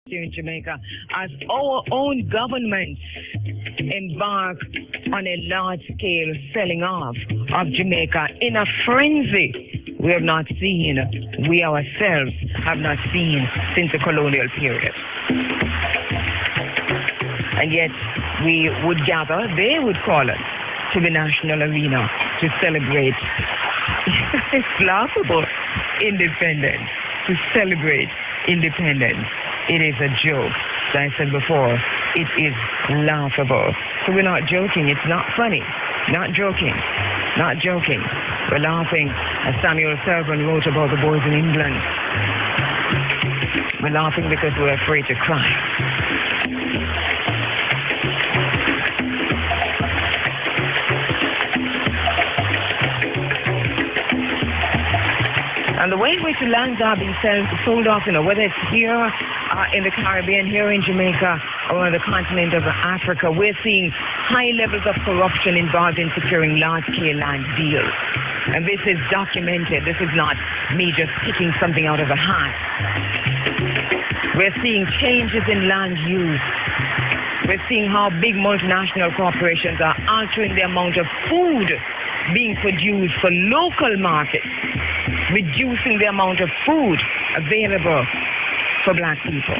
here in Jamaica as our own government embark on a large-scale selling off of Jamaica in a frenzy we ourselves have not seen since the colonial period. And yet we would gather, they would call us to the national arena to celebrate it's laughable independence, to celebrate independence. It is a joke. As I said before, it is laughable. So we're not joking. It's not funny. Not joking. Not joking. We're laughing, as Samuel Servan wrote about the boys in England. We're laughing because we're afraid to cry. And the way in which the lands are being sold off, whether it's here in the Caribbean, here in Jamaica, or on the continent of Africa, we're seeing high levels of corruption involved in securing large-scale land deals. And this is documented. This is not me just picking something out of a hat. We're seeing changes in land use. We're seeing how big multinational corporations are altering the amount of food being produced for local markets, reducing the amount of food available for black people.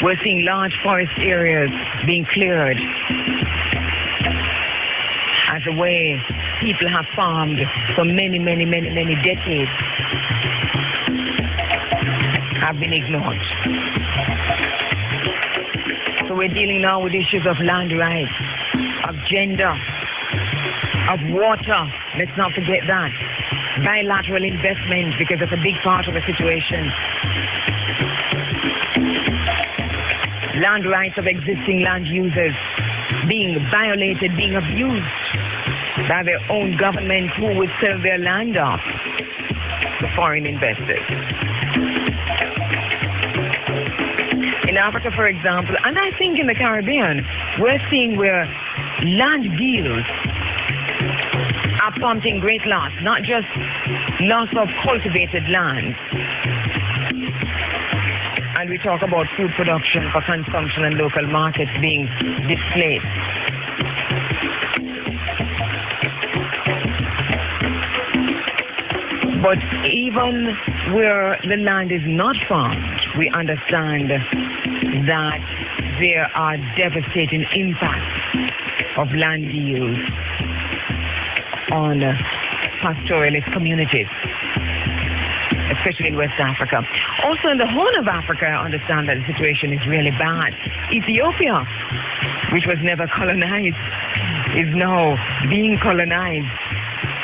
We're seeing large forest areas being cleared as a way people have farmed for many decades have been ignored. So we're dealing now with issues of land rights, of gender, of water. Let's not forget that. Bilateral investment, because that's a big part of the situation. Land rights of existing land users being violated, being abused by their own government who would sell their land off to foreign investors. In Africa, for example, and I think in the Caribbean, we're seeing where land deals are prompting great loss, not just loss of cultivated land. And we talk about food production for consumption and local markets being displaced. But even where the land is not farmed, we understand that there are devastating impacts of land deals on pastoralist communities, especially in West Africa. Also in the Horn of Africa, I understand that the situation is really bad. Ethiopia, which was never colonized, is now being colonized,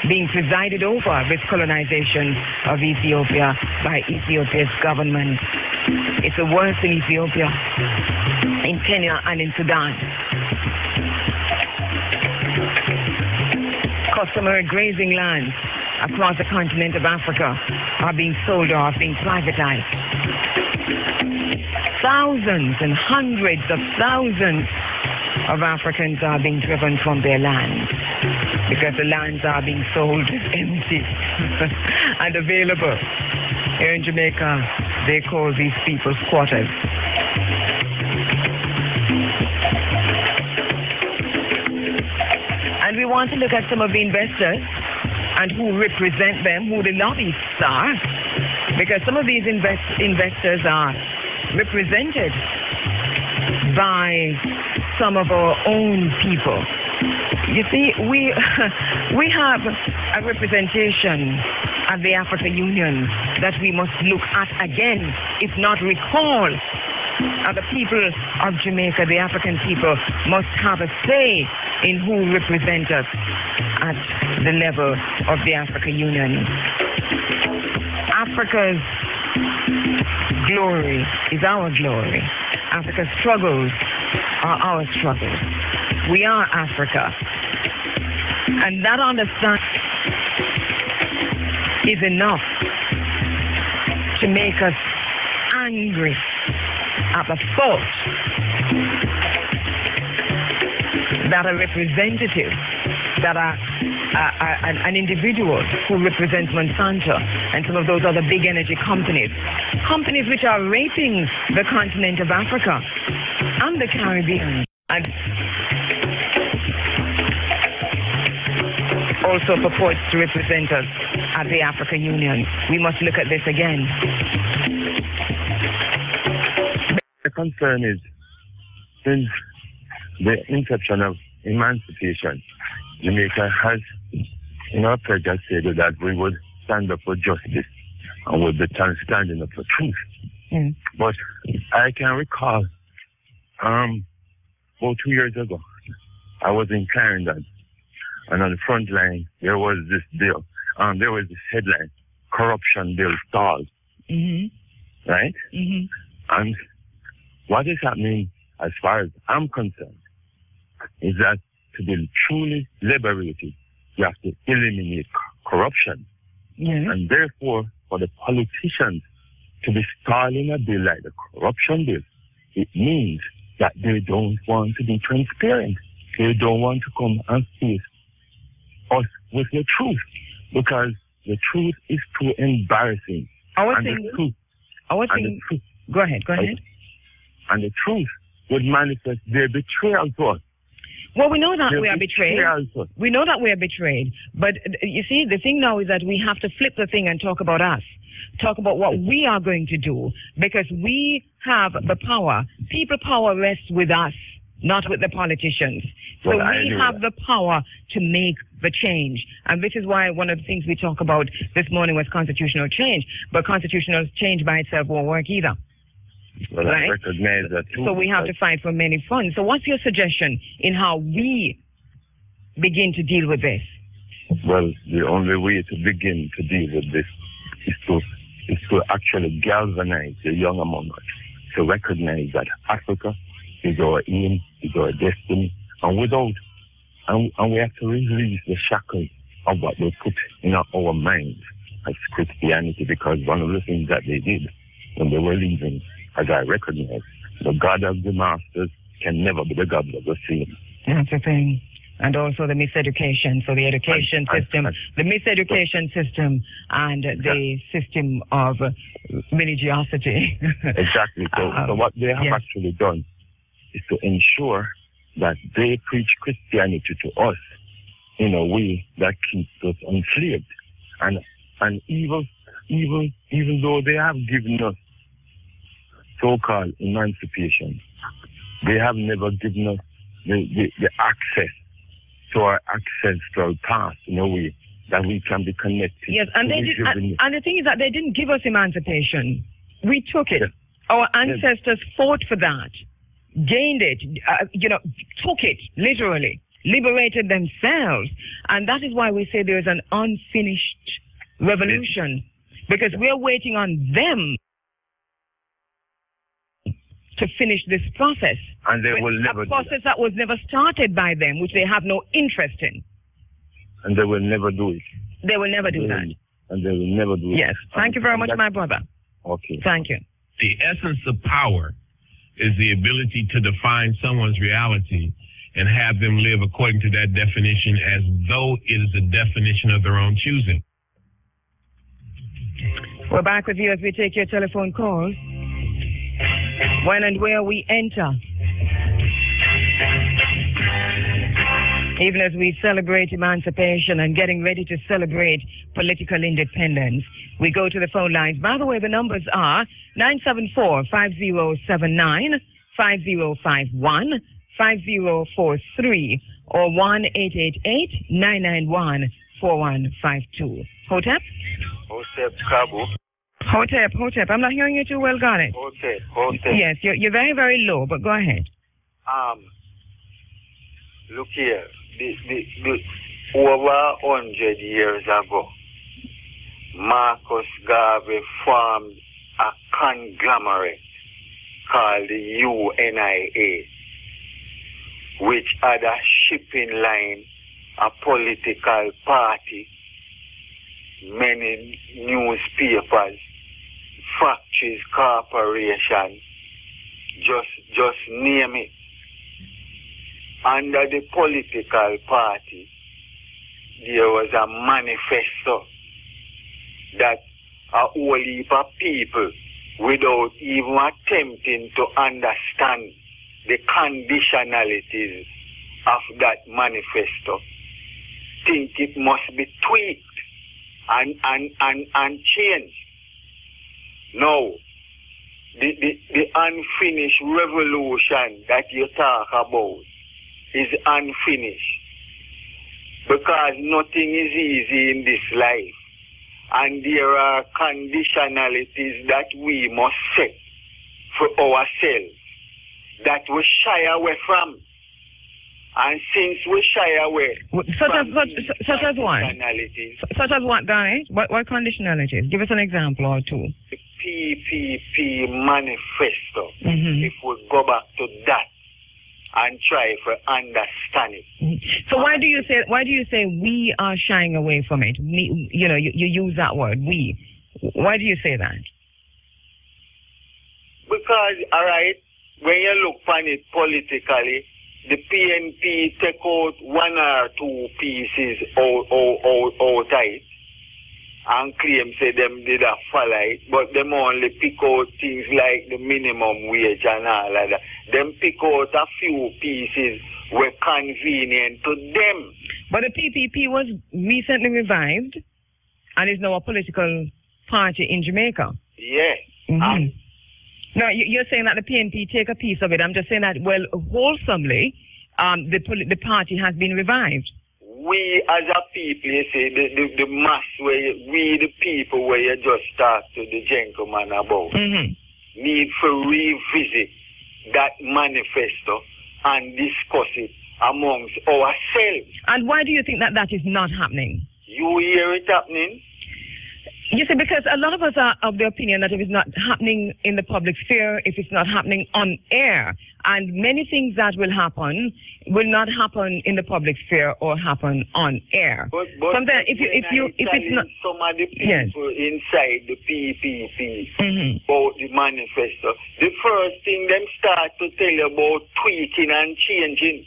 being presided over, this colonization of Ethiopia by Ethiopia's government. It's the worst in Ethiopia, in Kenya and in Sudan. Customary grazing lands across the continent of Africa are being sold off, being privatized. Thousands and hundreds of thousands of Africans are being driven from their lands because the lands are being sold empty and available. Here in Jamaica, they call these people squatters. And we want to look at some of the investors and who represent them, who the lobbyists are, because some of these investors are represented by some of our own people. You see, we have a representation at the African Union that we must look at again, if not recall. And the people of Jamaica, the African people, must have a say in who represent us at the level of the African Union. Africa's glory is our glory. Africa's struggles are our struggles. We are Africa. And that understanding is enough to make us angry at the thought that a representative that are an individual who represents Monsanto and some of those other big energy companies which are raping the continent of Africa and the Caribbean, and also purports to represent us at the African Union. We must look at this again. The concern is, since the inception of emancipation, Jamaica has, in our pledge, said that we would stand up for justice and would be standing up for truth. Mm. But I can recall, about 2 years ago, I was in Clarendon, and on the front line, there was this bill, there was this headline, corruption bill stalled. Mm-hmm. Right? Mm-hmm. And what is happening, as far as I'm concerned, is that to be truly liberated, you have to eliminate corruption. Mm-hmm. And therefore, for the politicians to be stalling a bill like the corruption bill, it means that they don't want to be transparent. They don't want to come and face us with the truth, because the truth is too embarrassing. Go ahead. And the truth would manifest their betrayal to us. Well, we know that we are betrayed. We know that we are betrayed. But you see, the thing now is that we have to flip the thing and talk about us. Talk about what we are going to do, because we have the power. People power rests with us, not with the politicians. So we have the power to make the change. And this is why one of the things we talk about this morning was constitutional change. But constitutional change by itself won't work either. Well, right? I recognize that too. So we have to fight for many fronts. So what's your suggestion in how we begin to deal with this? Well, the only way to begin to deal with this is to actually galvanize the young among us, to recognize that Africa is our aim, is our destiny, and we have to release the shackles of what they put in our minds as Christianity, because one of the things that they did when they were leaving, as I recognize, the God of the masters can never be the God of the slaves. That's the thing. And also the miseducation. So the education system, the miseducation system, and the system of religiosity. Exactly. So what they have actually done is to ensure that they preach Christianity to us in a way that keeps us enslaved. And even though they have given us so-called emancipation, they have never given us the access to our ancestral past in a way that we can be connected. Yes, and and the thing is that they didn't give us emancipation. We took it. Yes. Our ancestors fought for that, gained it, took it, literally, liberated themselves. And that is why we say there is an unfinished revolution, because we're waiting on them to finish this process. And they will never do that. A process that was never started by them, which they have no interest in. And they will never do it. They will never do that. And they will never do it. Yes. Thank you very much, my brother. Okay. Thank you. The essence of power is the ability to define someone's reality and have them live according to that definition as though it is a definition of their own choosing. We're back with you as we take your telephone calls. When and where we enter. Even as we celebrate emancipation and getting ready to celebrate political independence, we go to the phone lines. By the way, the numbers are 974-5079, 5051, 5043, or 1-888-991-4152. Hotep? Hotep, Cabo. Hotep. I'm not hearing you too well, got it? Hotep. Yes, you're very, very low, but go ahead. Look here. The over 100 years ago, Marcus Garvey formed a conglomerate called the UNIA, which had a shipping line, a political party, many newspapers, factories, corporations, just name it. Under the political party, there was a manifesto that a whole heap of people, without even attempting to understand the conditionalities of that manifesto, think it must be tweaked and changed. Now, the unfinished revolution that you talk about is unfinished, because nothing is easy in this life, and there are conditionalities that we must set for ourselves that we shy away from. And since we shy away such as what? Such as what, guys? What conditionalities? Give us an example or two. The PPP manifesto, if we go back to that and try to understand it. So why do you say we are shying away from it? You use that word, we. Why do you say that? Because, all right, when you look on it politically, the PNP take out one or two pieces out of it and claim say them did a follow it, but them only pick out things like the minimum wage and all of that. Them pick out a few pieces were convenient to them. But the PPP was recently revived and is now a political party in Jamaica. Yeah. No, you're saying that the PNP take a piece of it. I'm just saying that, well, wholesomely, the party has been revived. We as a people, you see, the mass, we the people where you just talk to the gentleman about, need to revisit that manifesto and discuss it amongst ourselves. And why do you think that is not happening? You hear it happening? You see, because a lot of us are of the opinion that if it's not happening in the public sphere, if it's not happening on air, and many things that will will not happen in the public sphere or happen on air. But sometimes if it's not, some of the people inside the PPP about the manifesto, the first thing them start to tell you about tweaking and changing.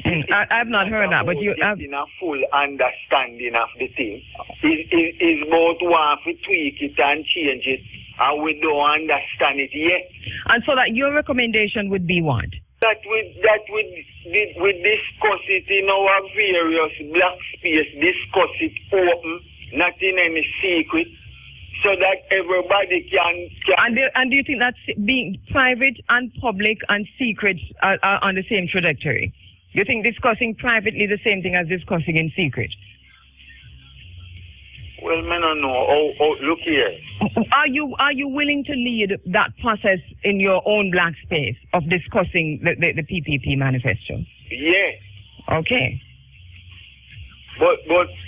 I've not heard that, but you have a full understanding of the thing. Is about want to tweak it and change it, and we don't understand it yet. And so that your recommendation would be what? That we discuss it in our various black space, discuss it open, not in any secret, so that everybody can. And do you think that's being private and public and secret are on the same trajectory? You think discussing privately the same thing as discussing in secret? Well, I don't know. Look here. Are you willing to lead that process in your own black space of discussing the PPP manifesto? Yeah. Okay. But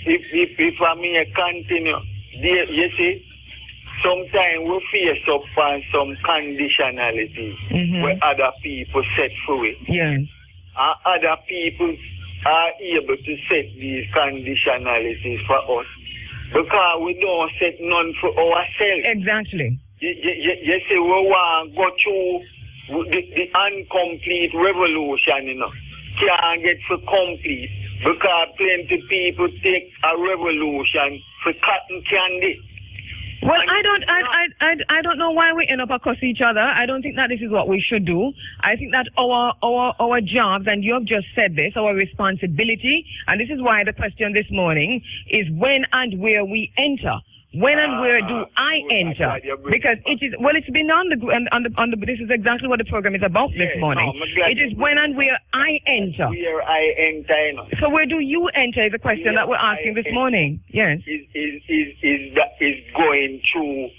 if I may continue, you see, sometimes we face up on some conditionalities where other people set for it. Yes. Other people are able to set these conditionalities for us because we don't set none for ourselves. Exactly. You see, we want to go through the incomplete revolution, can't get for complete because plenty people take a revolution for cotton candy. Well, I don't know why we end up across each other. I don't think that this is what we should do. I think that our jobs, and you have just said this, our responsibility, and this is why the question this morning is when and where we enter. When and where do I enter? Because it's been on the this is exactly what the program is about this morning. It is when and where I enter. Where I enter. So where do you enter is the question that we're asking this morning. Yes. Is going through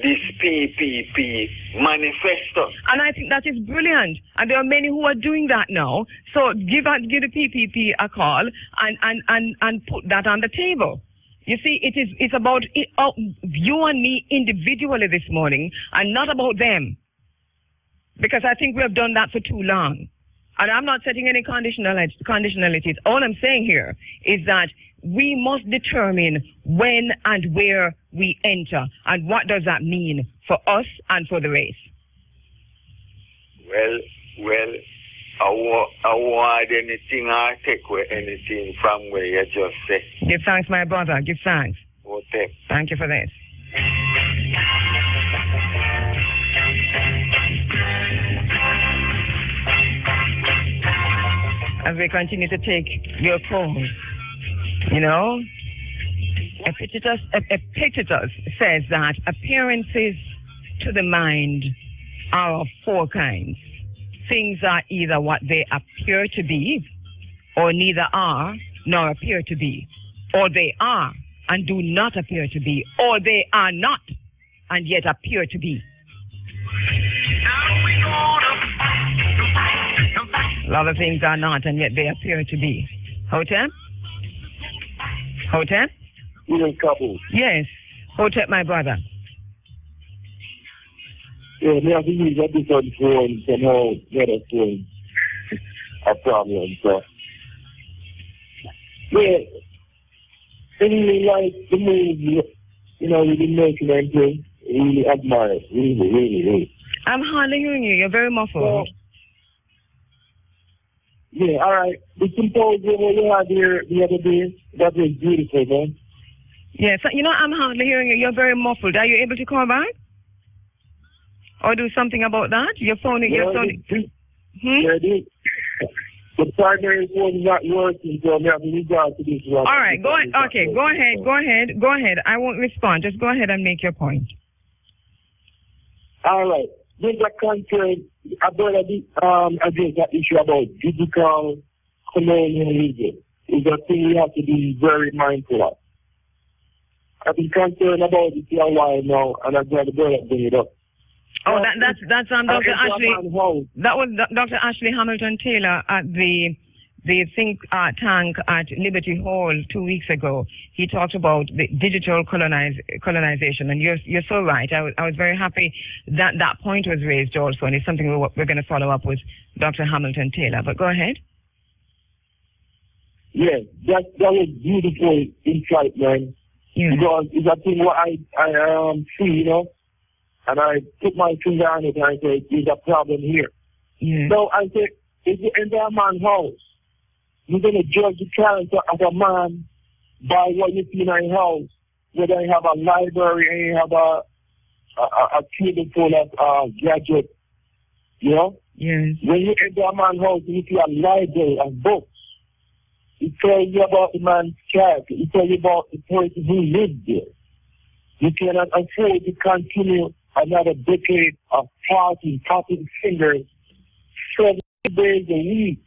this PPP manifesto. And I think that is brilliant. And there are many who are doing that now. So give the PPP a call and put that on the table. You see, it's about you and me individually this morning and not about them. Because I think we have done that for too long. And I'm not setting any conditionalities. All I'm saying here is that we must determine when and where we enter. And what does that mean for us and for the race? Well, award anything or take away anything from where you just say. Give thanks, my brother. Give thanks. Okay. Thank you for this. As we continue to take your calls, you know, Epictetus says that appearances to the mind are of four kinds. Things are either what they appear to be, or neither are nor appear to be, or they are and do not appear to be, or they are not and yet appear to be. A lot of things are not and yet they appear to be. Hotep? Hotep? Yes. Hotep, my brother. Yeah, me have to use a different phone somehow, better phone. A problem, so. Yeah. Really like the movie, you know, we've been making and things. Really admire it. Really. I'm hardly hearing you. You're very muffled. Yeah, all right. The symposium we had here the other day, that was beautiful, man. Yes, you know, I'm hardly hearing you. You're very muffled. Are you able to call back? Or do something about that? Your phone, your phone. Yeah, I did. The primary phone is not working, so I'm having to regard to this one. All right, go ahead. Okay, go ahead. I won't respond. Just go ahead and make your point. All right. There's a concern about that issue about digital colonialism. It's a thing we have to be very mindful of. I've been concerned about it for a while now, and I'm going to bring it up. Oh, that's Dr. Ashley. That was Dr. Ashley Hamilton Taylor at the think tank at Liberty Hall 2 weeks ago. He talked about the digital colonization, and you're so right. I was very happy that that point was raised also, and it's something we're going to follow up with Dr. Hamilton Taylor. But go ahead. Yeah, that was beautiful insight, man. Yeah. Because it's a thing what I see, you know. And I put my finger on it and I say, there's a problem here. Yeah. So I say, if you enter a man's house, you're going to judge the character of a man by what you see in a house, whether you have a library and you have a table full of gadgets, you know? Yes. When you enter a man's house, you see a library of books. It tells you about the man's character. It tells you about the person who lived there. You cannot afford to continue another decade of popping fingers 7 days a week,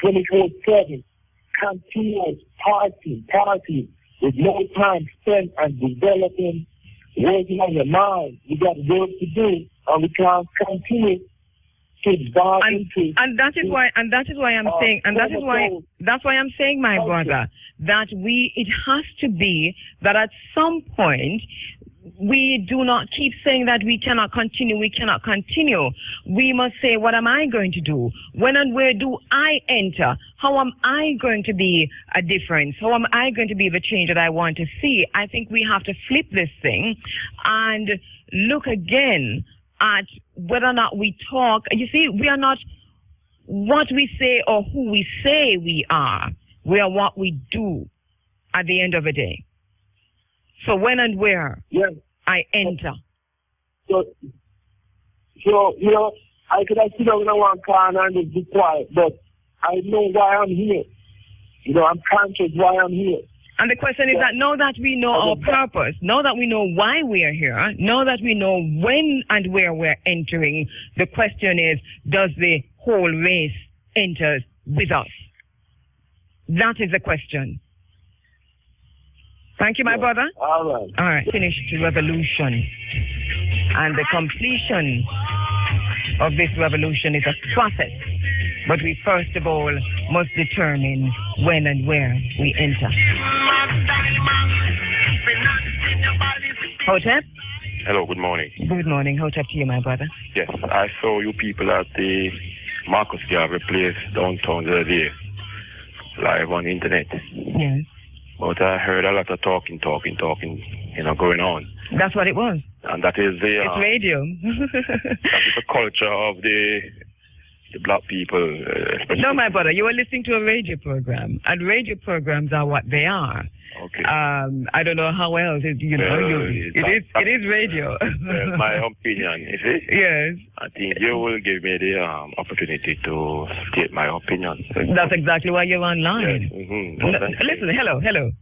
24/7, continuous partying with no time spent on developing, working on your mind. You got work to do, and we can't continue to buy into. And that is why I'm saying, my brother, that it has to be that at some point we do not keep saying that we cannot continue. We must say, what am I going to do? When and where do I enter? How am I going to be a difference? How am I going to be the change that I want to see? I think we have to flip this thing and look again at whether or not we talk. You see, we are not what we say or who we say we are. We are what we do at the end of the day. So when and where I enter. So you know, I could have sit down in one corner and just be quiet, but I know why I'm here. You know, I'm conscious why I'm here. And the question is that now that we know our purpose, now that we know why we are here, now that we know when and where we're entering, the question is, does the whole race enter with us? That is the question. Thank you, my brother. All right. Finished revolution. And the completion of this revolution is a process. But we first of all must determine when and where we enter. Hotep? Hello, good morning. Good morning. Hotep to you, my brother. Yes, I saw you people at the Marcus Garvey place downtown the other day, live on the internet. Yes. But I heard a lot of talking, you know, going on. That's what it was. And that is the... it's radio. that is the culture of the the black people. Especially. No, my brother, you are listening to a radio program, and radio programs are what they are. Okay. I don't know how else it is radio. My opinion, you see? Yes. I think you will give me the opportunity to state my opinion. That's exactly why you're online. Yes. Mm-hmm. Listen, hello.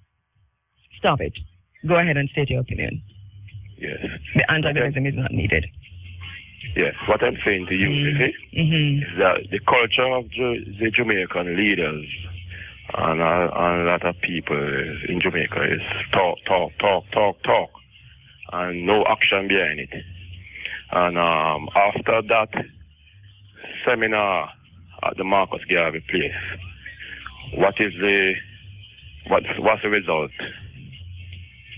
Stop it. Go ahead and state your opinion. Yes. The antagonism is not needed. Yes. What I'm saying to you, you see, is that the culture of the Jamaican leaders and a lot of people in Jamaica is talk, and no action behind it. And after that seminar at the Marcus Garvey place, what's the result?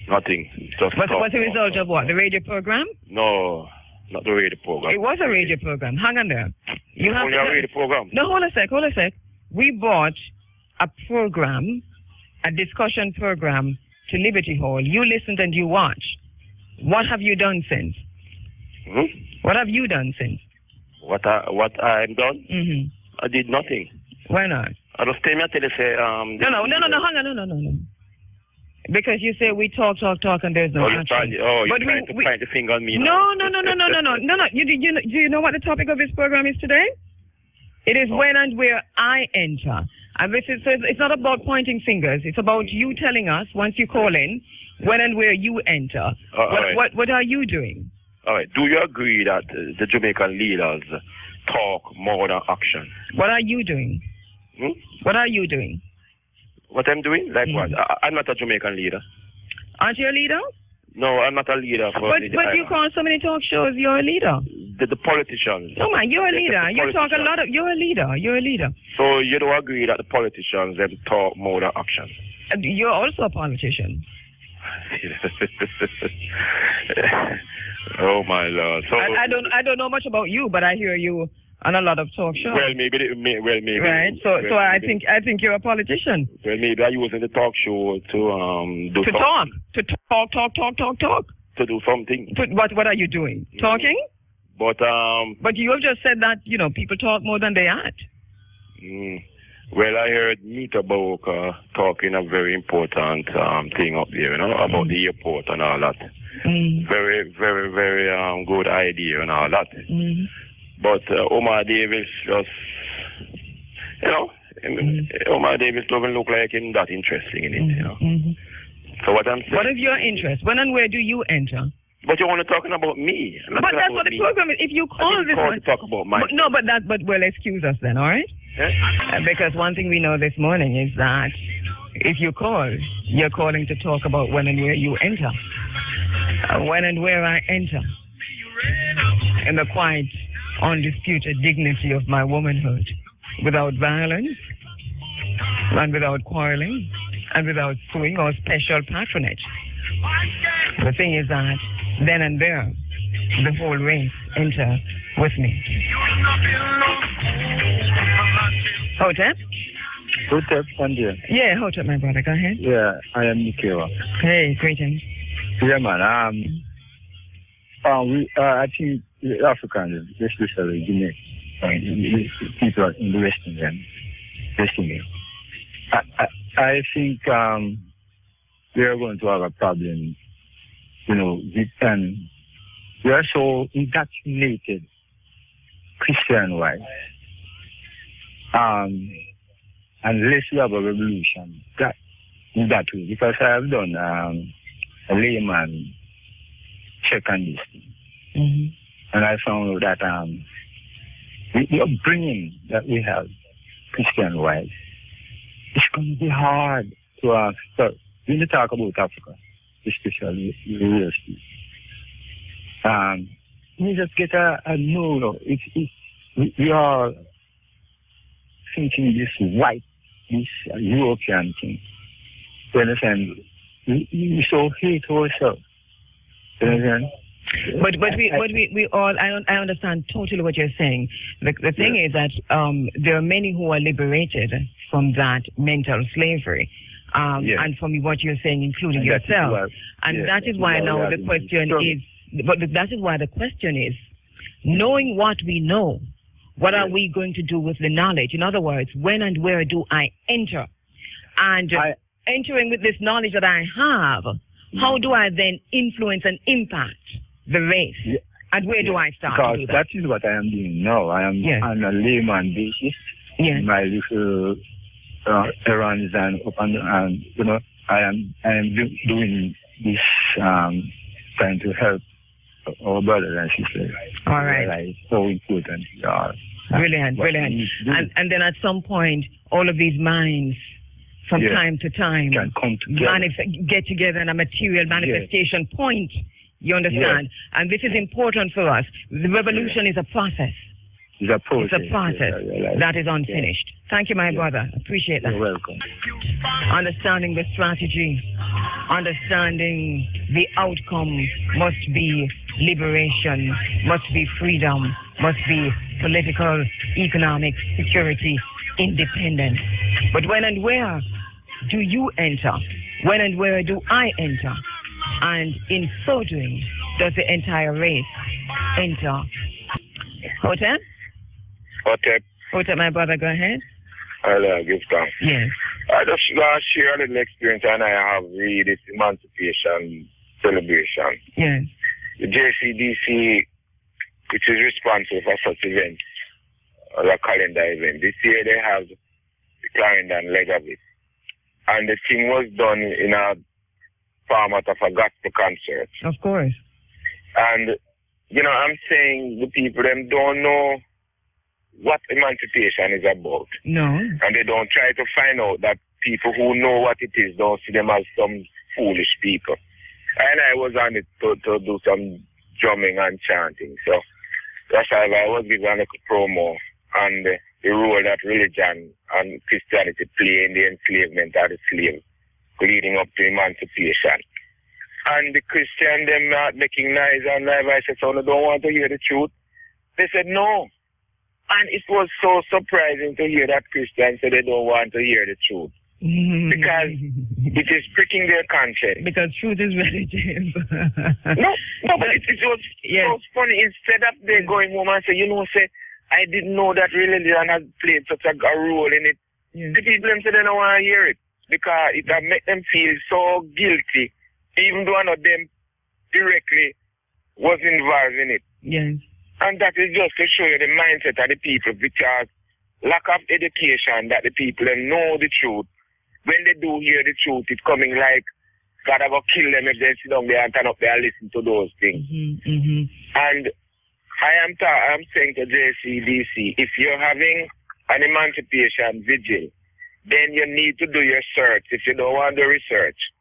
Nothing. Just what's the result of what? The radio program? No, not the radio program. It was a radio program. Hang on there. You have only a radio program. No, hold a sec. We bought a program, a discussion program to Liberty Hall. You listened and you watched. What have you done since? What have you done since? What I've done? I did nothing. Why not? I just came here to say No, hang on, no. Because you say we talk, and there's no action. You're trying to point the finger on me No. now. No. Do you know what the topic of this program is today? It is when and where I enter. And this is, it's not about pointing fingers. It's about you telling us, once you call in, when and where you enter. What are you doing? All right. Do you agree that the Jamaican leaders talk more than action? What are you doing? What are you doing? What I'm doing? Like what? I'm not a Jamaican leader. Aren't you a leader? No, I'm not a leader. But you call so many talk shows, you're a leader. The politicians. No, man, you're a leader. You talk a lot of... You're a leader. So you don't agree that the politicians, them talk more than action? You're also a politician. Oh, my Lord. So, I don't know much about you, but I hear you on a lot of talk shows. Well, maybe. Right. So I think you're a politician. Well, maybe I'm using the talk show to do to talk. To do something. What are you doing? Talking? But you have just said that people talk more than they act. Well, I heard Nita Bawoka talking a very important thing up there, about the airport and all that. Very, very, very good idea and all that. But Omar Davis just, Omar Davis doesn't look like him that interesting in it, So what I'm saying... What is your interest? When and where do you enter? But you're only talking about me. But that's what the program is. If you call this one... to talk about my... But excuse us then, all right? Yeah? Because one thing we know this morning is that if you call, you're calling to talk about when and where you enter. When and where I enter. In the quiet, undisputed dignity of my womanhood. Without violence, and without quarreling, and without suing or special patronage. The thing is that then and there, the whole race enter with me. Hotep? Hotep, Sandia. Yeah, Hotep, my brother. Go ahead. Yeah, I am Nikiwa. Hey, greetings. Yeah, man. I think the Africans, especially Jamaican, people in the Western them. I think we are going to have a problem, we are so indoctrinated Christian-wise. Unless we have a revolution, that way. Because I have done a layman check on this thing. And I found out that the upbringing that we have Christian-wise, it's going to be hard to start. When you talk about Africa, especially the universities, you just get a no. We are thinking this white, this European thing. You understand? We so hate ourselves. You understand? But we all, I understand totally what you're saying. The thing is that there are many who are liberated from that mental slavery. And from what you're saying, including yourself. That is why now the question is, but that is why the question is, knowing what we know, What are we going to do with the knowledge? In other words, when and where do I enter? And entering with this knowledge that I have, how do I then influence and impact the race? Yeah. And where do I start because to do that? That is what I am doing now. I am on a layman basis. Yes. My little errands and you know, I am doing this trying to help our brothers and sisters. All right. Realize how important they are. Brilliant. And then at some point, all of these minds, from time to time, can come together. Get together in a material manifestation point. You understand? Yes. And this is important for us. The revolution is a process. It's a process. It's a process that is unfinished. Yes. Thank you, my brother. Appreciate that. You're welcome. Understanding the strategy, understanding the outcome must be liberation, must be freedom, must be political, economic, security, independence. But when and where do you enter? When and where do I enter? And in so doing, does the entire race enter? Hotep? Hotep, my brother, go ahead. I'll give thanks. Yes. I just share a little experience, and I have read this emancipation celebration. Yes. The JCDC, which is responsible for such events, or a calendar event, this year they have the Clarendon leg of it. And the thing was done in a format of a gospel concert. Of course. And, you know, I'm saying the people, them don't know what emancipation is about. No. And they don't try to find out that people who know what it is don't see them as some foolish people. And I was on it to do some drumming and chanting. So that's why I was given a promo on the role that religion and Christianity play in the enslavement of the slave leading up to emancipation. And the Christian, them not making noise and live. I said, so they don't want to hear the truth. They said, no. And it was so surprising to hear that Christians say they don't want to hear the truth. Because it is pricking their conscience. Because truth is relative. no, but it was so funny. Instead of they going home and say, you know, say, I didn't know that religion has played such a role in it. Yes. The people say they don't want to hear it because it has made them feel so guilty, even though none of them directly was involved in it. Yes. And that is just to show you the mindset of the people, because lack of education that the people know the truth. When they do hear the truth, it's coming like God will kill them if they sit down there and turn up there and listen to those things. And I am saying to JCDC, if you're having an emancipation vigil, then you need to do your search. If you don't want the research,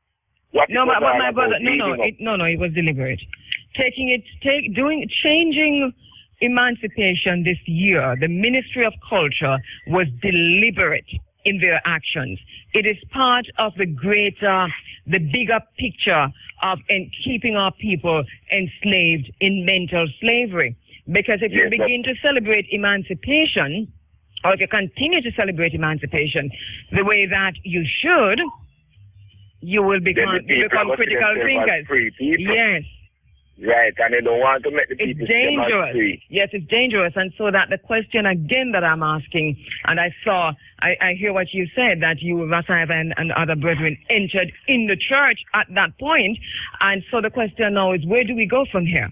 my brother, it was deliberate. Changing emancipation this year, the Ministry of Culture was deliberate in their actions. It is part of the bigger picture of keeping our people enslaved in mental slavery. Because if you begin to celebrate emancipation, or if you continue to celebrate emancipation the way that you should, you will become critical thinkers. Yes. Right, and they don't want to make the people dangerous. Free. Yes, it's dangerous. And so that the question again that I'm asking, and I hear what you said, that you, Rasaiva and other brethren, entered in the church at that point. And so the question now is, where do we go from here?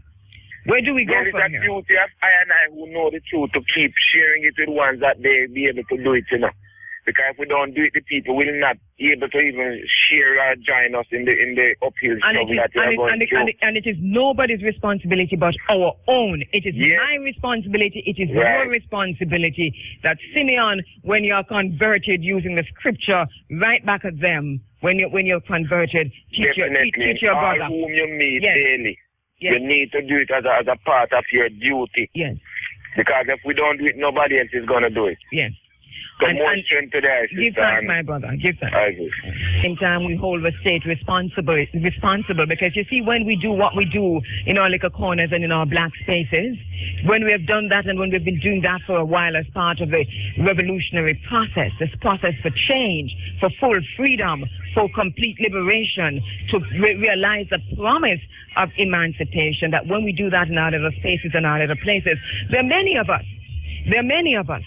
Where do we go from here? There is a duty of I and I who know the truth to keep sharing it with ones that they be able to do it, you know. Because if we don't do it, the people will not be able to even share or join us in the uphill struggle that we are going through. And it is nobody's responsibility but our own. It is my responsibility. It is your responsibility. That Simeon, when you are converted using the scripture, right back at them. When you're converted, teach your brother. All whom you meet daily. Yes. You need to do it as a part of your duty. Yes. Because if we don't do it, nobody else is going to do it. Yes. So more strength to that. Give thanks, my brother. Give thanks. Same time, we hold the state responsible because you see, when we do what we do in our little corners and in our black spaces, when we have done that and when we've been doing that for a while as part of the revolutionary process, this process for change, for full freedom, for complete liberation, to realize the promise of emancipation, that when we do that in our little spaces and our little places, there are many of us There are many of us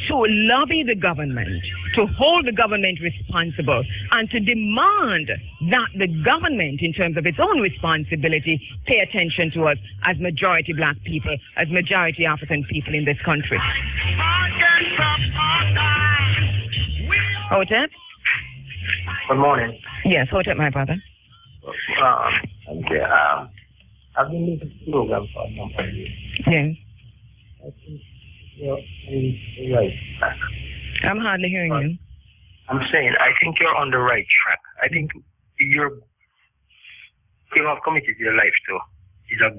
to lobby the government, to hold the government responsible, and to demand that the government, in terms of its own responsibility, pay attention to us as majority black people, as majority African people in this country. Hotep? Good morning. Yes, Hotep, my brother. I've been listening to the program for a number of years. Yes. I think you're right track. I'm hardly hearing you. I'm saying, I think you're on the right track. I think you have committed your life to is a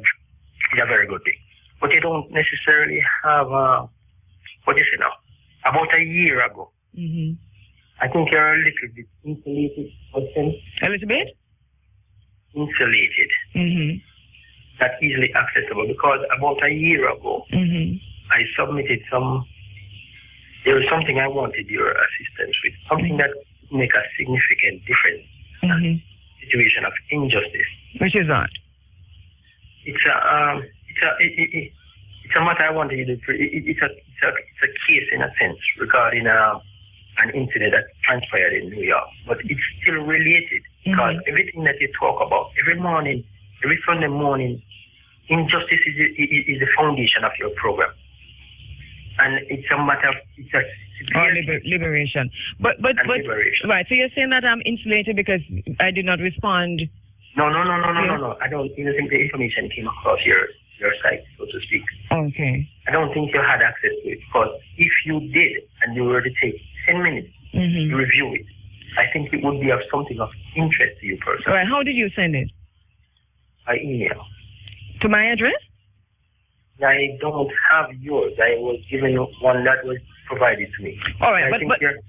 very good thing. But you don't necessarily have, what do you say now? About a year ago, I think you're a little bit insulated. A little bit? Insulated. Not easily accessible, because about a year ago, I submitted there was something I wanted your assistance with, something that would make a significant difference in a situation of injustice. Which is that? It's a matter I wanted you to, it's a case in a sense regarding an incident that transpired in New York, but it's still related, because everything that you talk about every morning, every Sunday morning, injustice is the foundation of your program. And it's a matter of, liberation. But liberation. Right, so you're saying that I'm insulated because I did not respond? No. I don't think the information came across your site, so to speak. Okay. I don't think you had access to it, because if you did and you were to take 10 minutes to review it, I think it would be of something of interest to you personally. All right, how did you send it? By email. To my address? I don't have yours. I was given one that was provided to me. All right,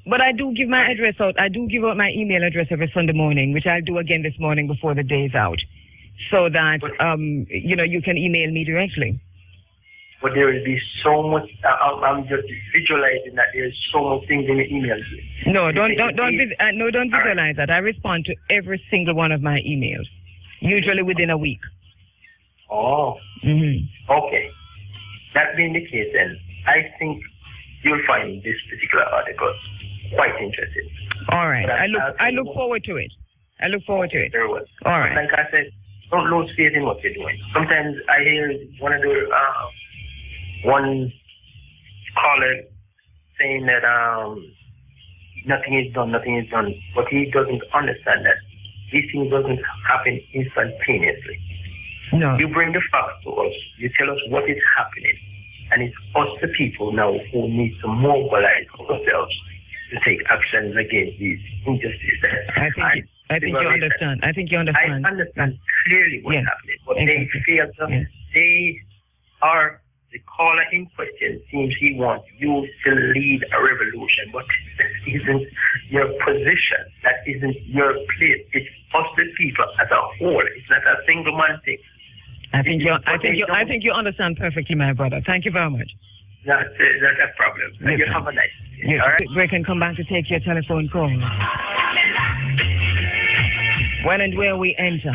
but I do give my address out. I do give out my email address every Sunday morning, which I'll do again this morning before the day is out, so that you can email me directly. But there will be so much. I'm just visualizing that there's so much things in the email. No, don't visualize that. I respond to every single one of my emails, usually within a week. Oh. Okay. That being the case, then I think you'll find this particular article quite interesting. All right. I look forward to it. Very well. All right. Like I said, don't lose faith in what you're doing. Sometimes I hear one caller saying that nothing is done, but he doesn't understand that these things doesn't happen instantaneously. No. You bring the facts to us, you tell us what is happening, and it's us the people now who need to mobilize ourselves to take actions against these injustices. I think you understand. I understand clearly what's happening, but they feel that the caller in question seems he wants you to lead a revolution, but that isn't your position. That isn't your place. It's us the people as a whole. It's not a single man thing. I think you understand perfectly, my brother. Thank you very much. That's a problem. You have a nice day. Yes. All right? We can come back to take your telephone call. When and where we enter,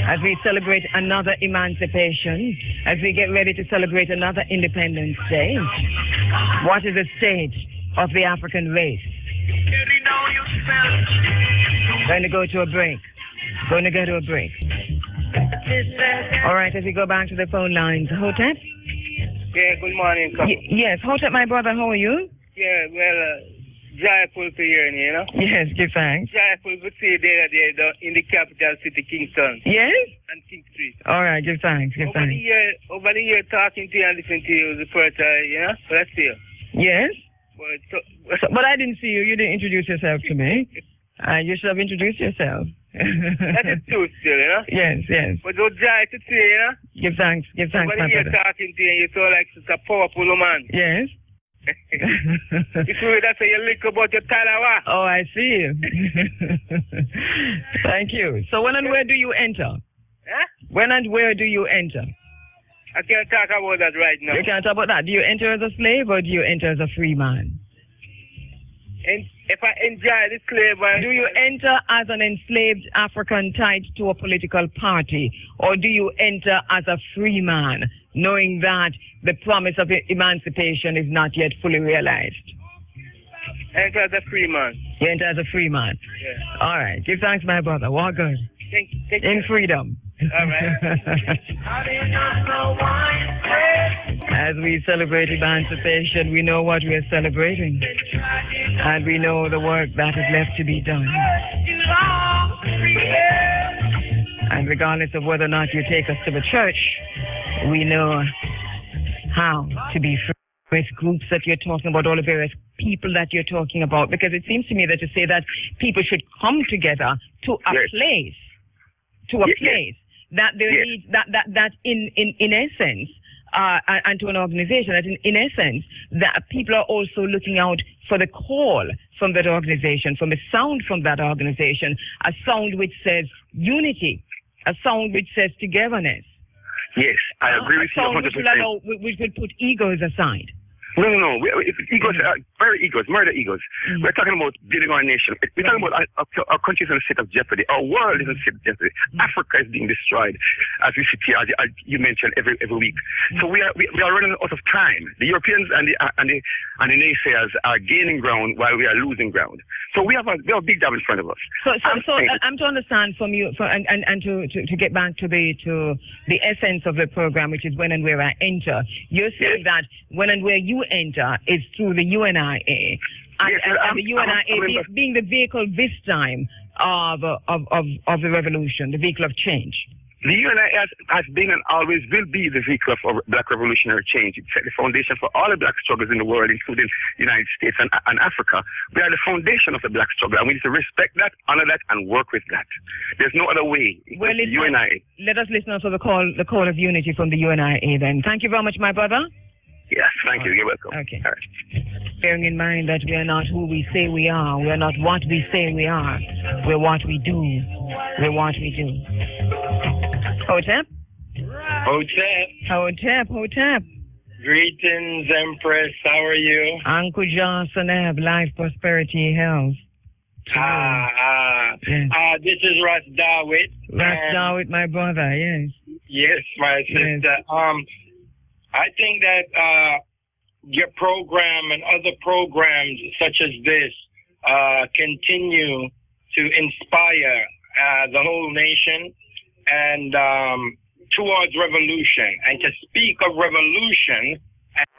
as we celebrate another emancipation, as we get ready to celebrate another Independence Day, what is the state of the African race? Going to go to a break. All right, as we go back to the phone lines. Hotep? Yeah, good morning. Yes, Hotep, my brother, how are you? Yeah, well, joyful to hear you, know? Yes, give thanks. Joyful to see they're in the capital city, Kingston. Yes? And King Street. All right, give thanks. Over the year talking to you and listening to you the first time, let's see you. Yes? But I didn't see you. You didn't introduce yourself to me. You should have introduced yourself. That is true still, Yes. But it's joy to see you, Give thanks, my brother. Over the year talking to you and you so like such a powerful woman. Yes? It's really that's you lick about your talawa. Oh, I see. Thank you. So when and where do you enter? Huh? When and where do you enter? I can't talk about that right now. You can't talk about that. Do you enter as a slave or do you enter as a free man? And if I enjoy the slavery... Do you enter as an enslaved African tied to a political party, or do you enter as a free man knowing that the promise of emancipation is not yet fully realized? Enter as a free man. You enter as a free man? Yeah. All right. Give thanks, my brother. Walk good. In freedom. All right. As we celebrate emancipation, we know what we are celebrating. And we know the work that is left to be done. And regardless of whether or not you take us to the church, we know how to be free. With groups that you're talking about, all the various people that you're talking about, because it seems to me that to say that people should come together to a place, that there needs that in essence, and to an organization that in essence that people are also looking out for the call from that organization, from the sound from that organization, a sound which says unity, a sound which says togetherness. Yes, I agree with you 100%. Which will put egos aside. No. Egos, very egos, murder egos. Mm-hmm. We're talking about building our nation. We're talking about our country is in a state of jeopardy. Our world is in a state of jeopardy. Mm-hmm. Africa is being destroyed, as we sit here, as you mentioned every week. Mm-hmm. So we are running out of time. The Europeans and the naysayers are gaining ground while we are losing ground. So we have a big job in front of us. So I'm to understand from you, and to get back to the essence of the program, which is when and where I enter. You're saying that when and where you enter is through the UNIA, and the UNIA being the vehicle this time of the revolution, the vehicle of change. The UNIA has been and always will be the vehicle of black revolutionary change. It set the foundation for all the black struggles in the world, including the United States and Africa. We are the foundation of the black struggle, and we need to respect that, honor that, and work with that. There's no other way. Well, UNIA. Let us listen to the call of unity from the UNIA then. Thank you very much, my brother. Yes, thank you. You're welcome. Okay. All right. Bearing in mind that we are not who we say we are. We are not what we say we are. We're what we do. We're what we do. Hotep? Hotep. Greetings, Empress. How are you? Uncle Johnson, life, prosperity, health. Yes. This is Ras Dawit. Ras Dawit, my brother, yes. Yes, my sister. Yes. I think that your program and other programs such as this continue to inspire the whole nation and towards revolution. And to speak of revolution...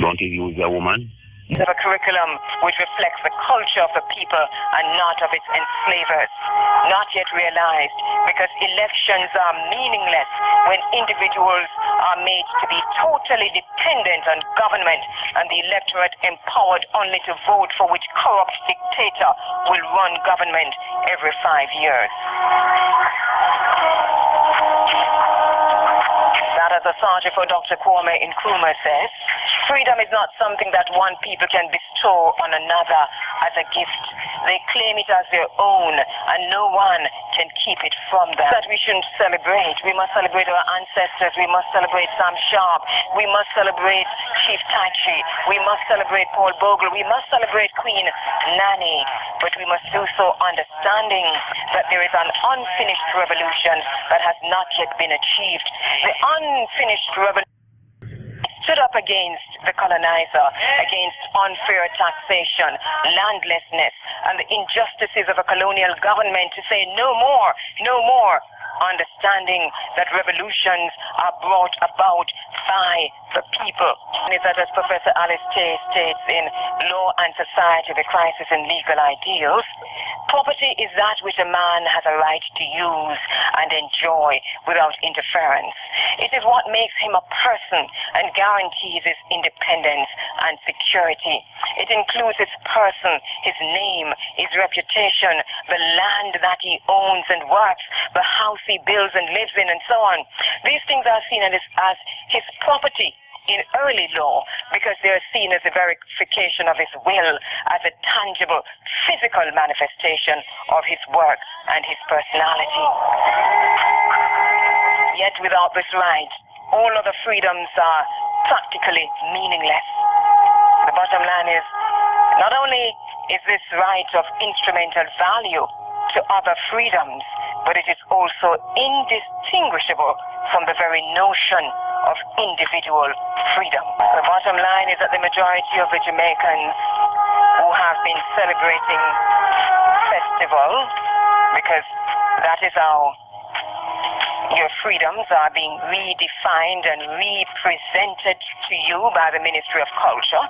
Don't you use a woman? Of a curriculum which reflects the culture of the people and not of its enslavers. Not yet realized, because elections are meaningless when individuals are made to be totally dependent on government and the electorate empowered only to vote for which corrupt dictator will run government every 5 years. That, as a sergeant for Dr. Kwame Nkrumah says, freedom is not something that one people can bestow on another as a gift. They claim it as their own, and no one can keep it from them. That we shouldn't celebrate. We must celebrate our ancestors. We must celebrate Sam Sharp. We must celebrate Chief Tachi. We must celebrate Paul Bogle. We must celebrate Queen Nanny. But we must do so understanding that there is an unfinished revolution that has not yet been achieved. The unfinished revolution stood up against the colonizer, against unfair taxation, landlessness, and the injustices of a colonial government to say no more, understanding that revolutions are brought about by the people. And it's that, as Professor Alice Tay states in Law and Society, the Crisis in Legal Ideals, property is that which a man has a right to use and enjoy without interference. It is what makes him a person and guarantees his independence and security. It includes his person, his name, his reputation, the land that he owns and works, the house he builds and lives in, and so on. These things are seen as his property in early law, because they are seen as a verification of his will, as a tangible, physical manifestation of his work and his personality. Yet without this right, all other freedoms are practically meaningless. The bottom line is, not only is this right of instrumental value to other freedoms, but it is also indistinguishable from the very notion of individual freedom. The bottom line is that the majority of the Jamaicans who have been celebrating festival, because that is how your freedoms are being redefined and represented to you by the Ministry of Culture.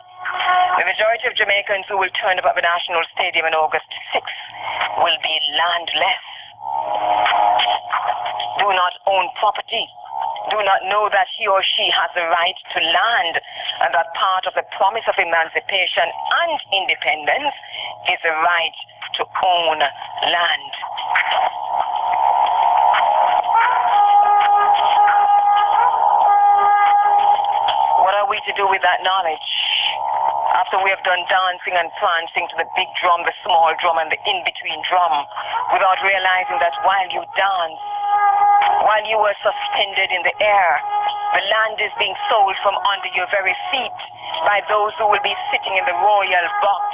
The majority of Jamaicans who will turn up at the National Stadium on August 6th will be landless, do not own property, do not know that he or she has the right to land, and that part of the promise of emancipation and independence is the right to own land. What are we to do with that knowledge? After we have done dancing and prancing to the big drum, the small drum, and the in-between drum, without realizing that while you dance, while you were suspended in the air, the land is being sold from under your very feet by those who will be sitting in the royal box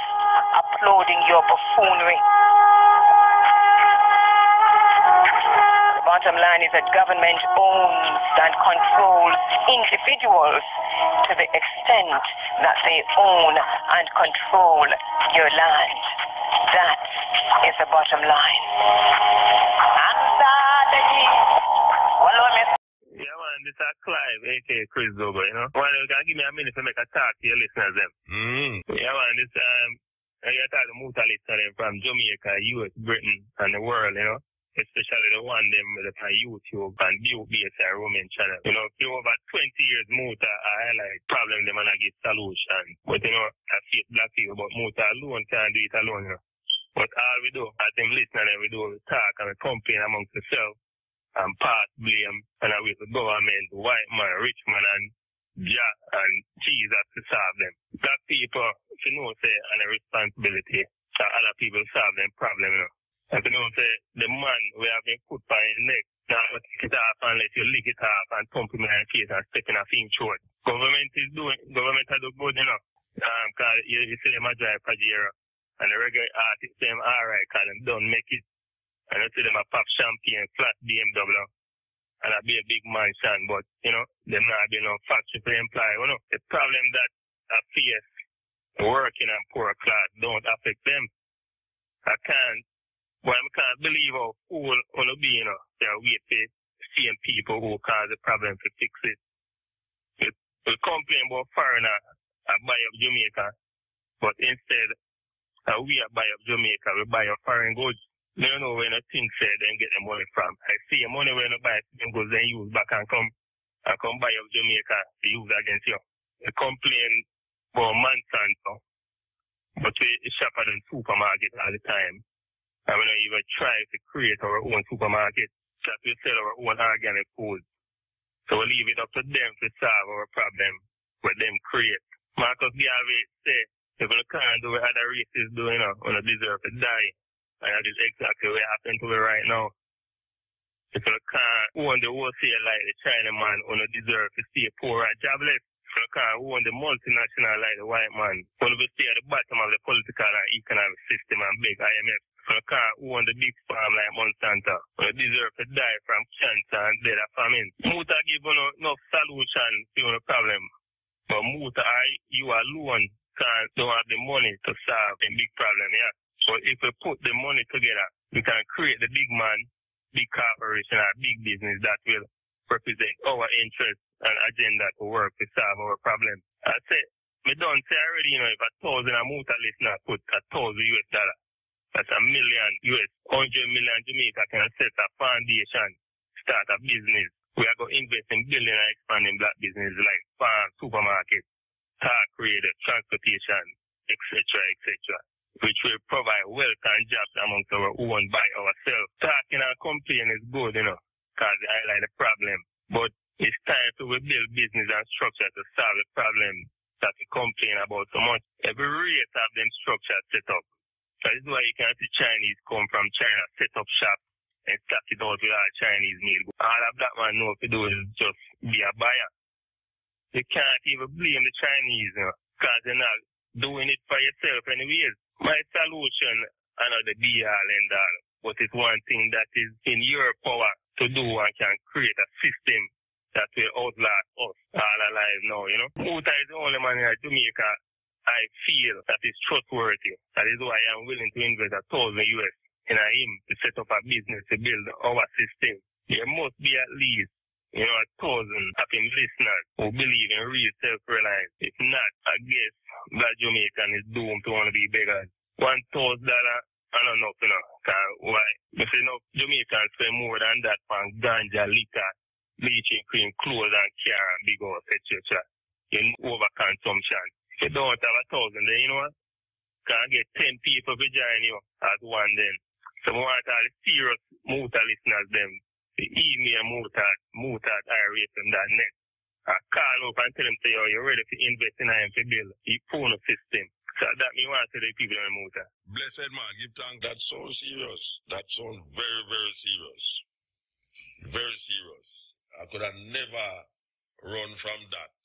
applauding your buffoonery. The bottom line is that government owns and controls individuals to the extent that they own and control your land. That is the bottom line. Yeah, man, this is Clive, a.k.a. Chris Zogo, you know. Well, you can give me a minute to make a talk to your listeners, them. Yeah, man, this, you're talking about listeners from Jamaica, US, Britain, and the world, you know. Especially the one them that on YouTube and BS and Roman channel. You know, for over 20 years, Muta, I highlight problem them and I get solution. But you know, I see black people, but Muta alone can't do it alone, you know. But all we do, as them listening, we do, we talk and we complain amongst ourselves and pass blame and we the government, white man, rich man, and Jah and Jesus to solve them. Black people, if you know, say, and a responsibility that other people solve them problem, you know. And you know, say, the man we have been put by his neck, now take it off and let you lick it off and pump him in the face and stick in a fin throat. Government is doing good, you know. Because you see them a drive Pajero and the regular artists, them alright, because them don't make it. And you see them a pop champagne, flat BMW, and a be a big mansion, but, you know, them not be no factory for employee, you know. The problem that I face working and poor class don't affect them. I can't believe how fool on the be, you know, they're wait for same people who cause the problem to fix it. We complain about foreigner buy up Jamaica, but instead we buy up Jamaica, we buy up foreign goods. You don't know where no things say them get the money from. I see the money when you buy them goods then use back and come buy up Jamaica to use against you. We complain about Monsanto, but we shop at the supermarket all the time. And we don't even try to create our own supermarket that we sell our own organic food. So we leave it up to them to solve our problem with them create. Marcus Garvey say, if you can't do what other races do, you know, you deserve to die. And that is exactly what happened to me right now. If you can't own the wholesale like the Chinaman, you deserve to stay poor and jobless. If you can't own the multinational like the white man, you will stay at the bottom of the political and economic system and big IMF. You can't own the big farm like Monsanto. You deserve to die from cancer and death of famine. Muta give you no solution to your problem. But Muta, you alone don't have the money to solve the big problem, yeah. So if we put the money together, we can create the big man, big corporation, or big business that will represent our interests and agenda to work to solve our problem. I say, me don't say already, you know, if 1,000 Muta listener put $1,000 US, that's $1 million US, 100 million Jamaica can set a foundation, start a business. We are going to invest in building and expanding black business like farm, supermarket, car creator, transportation, etc., which will provide wealth and jobs amongst our own by ourselves. Talking and complaining is good, you know, because they highlight the problem. But it's time to build business and structure to solve the problem that we complain about so much. Every race have them structures set up. That is why you can see Chinese come from China, set up shop, and start it out with all Chinese meal. All a black man know to do is just be a buyer. You can't even blame the Chinese, you know, because you're not doing it for yourself anyways. My solution, I know the be all and all, but it's one thing that is in your power to do and can create a system that will outlast us all alive now, you know. Muta is the only man in Jamaica I feel that is trustworthy. That is why I'm willing to invest $1,000 US in him to set up a business to build our system. There must be at least, 1,000 of him listeners who believe in real self-reliance. If not, I guess Black Jamaican is doomed to want to be beggars. $1,000, I don't know, why? Because Jamaicans spend more than that on ganja, liquor, bleaching cream, clothes and car and big house, etc. In overconsumption. If you don't have 1,000, then you know what? Can't get 10 people to join you at one then. So we want all the serious Muta listeners them to email muta@irfm.net. Call up and tell them say, you're ready to invest in him to build a phone system. So that means want to the people in Muta. Blessed man, give thanks. That sounds serious. That sounds very, very serious. Very serious. I could have never run from that.